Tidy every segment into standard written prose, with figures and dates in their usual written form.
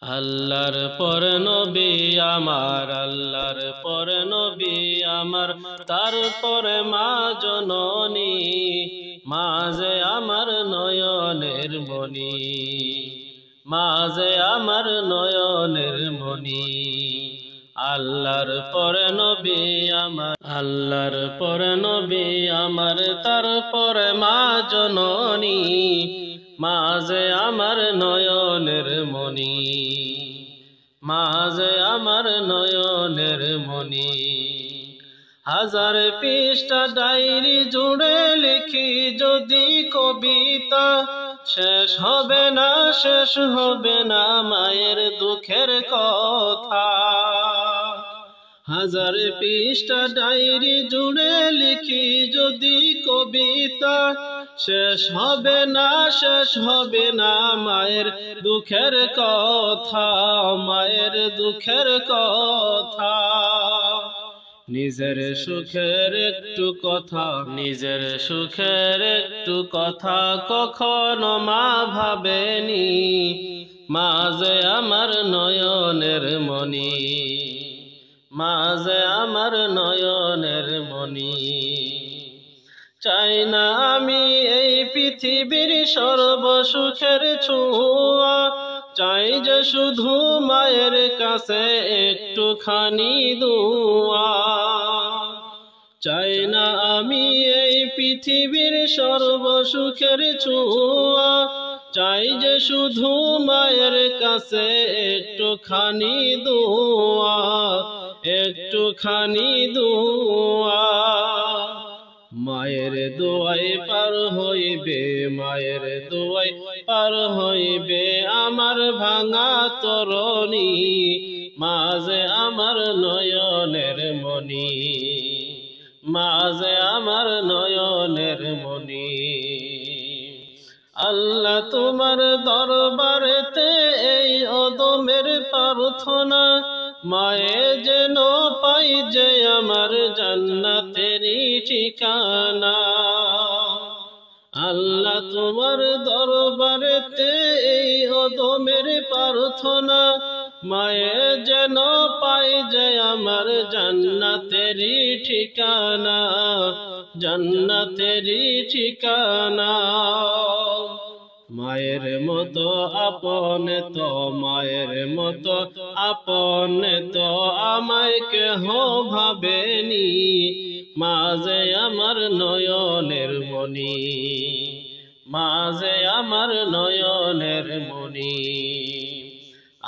আল্লাহর পর নবী আমার, আল্লাহর পর নবী আমার, তারপরে মা জননী, মা যে আমার নয়নের মণি, মা যে আমার নয়নের মণি। আল্লাহর পর নবী আমার, আল্লাহর পর নবী আমার, তারপরে মা জননী, মা যে আমার নয়নের মণি, মা যে আমার নয়নের মণি। হাজার পৃষ্ঠা ডায়েরি জুড়ে লিখি যদি কবিতা, শেষ হবে না, শেষ হবে না মায়ের দুঃখের কথা। হাজার পৃষ্ঠা ডায়েরি জুড়ে লিখি যদি কবিতা, শেষ হবে না, শেষ হবে না মায়ের দুঃখের কথা, মায়ের দুঃখের কথা। নিজের সুখের একটু কথা, নিজের সুখের একটু কথা কখনো মা ভাবেনি, মা যে আমার নয়নের মণি, মা যে আমার নয়নের মণি। চাই না আমি এই পৃথিবীর সর্বসুখের ছোঁয়া, চাই যে শুধু মায়ের কাছে একটুখানি দোয়া। চাই না আমি এই পৃথিবীর সর্বসুখের ছোঁয়া, চাই যে শুধু মায়ের কাছে একটুখানি দোয়া, একটুখানি দোয়া। মায়ের দোয়ায় পার হইবে, মায়ের দোয়ায় পার হইবে আমার ভাঙা তরণী, মা যে আমার নয়নের মণি, মা যে আমার নয়নের মণি। আল্লাহ তোমার দরবারেতে এই অদমের প্রার্থনা, মায়ে যেন পাই যে আমার জান্নাতেরই ঠিকানা। আল্লাহ তোমার দরবারেতে এই অদমের প্রার্থনা, মায়ে যেন পাই যে আমার জান্নাতেরই ঠিকানা, জান্নাতেরই ঠিকানা। মায়ের মতো আপন তো, মায়ের মতো আপন তো আমায় কেহ ভাবেনি, মা যে আমার নয়নের মণি, মা যে আমার নয়নের মণি।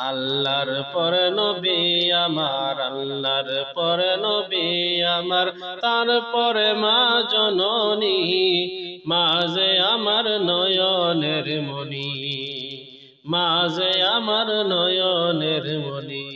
আল্লাহর পর নবী আমার, আল্লাহর পর নবী আমার, তারপরে মা জননী, মা যে আমার নয়নের মণি, মা যে আমার নয়নের মণি।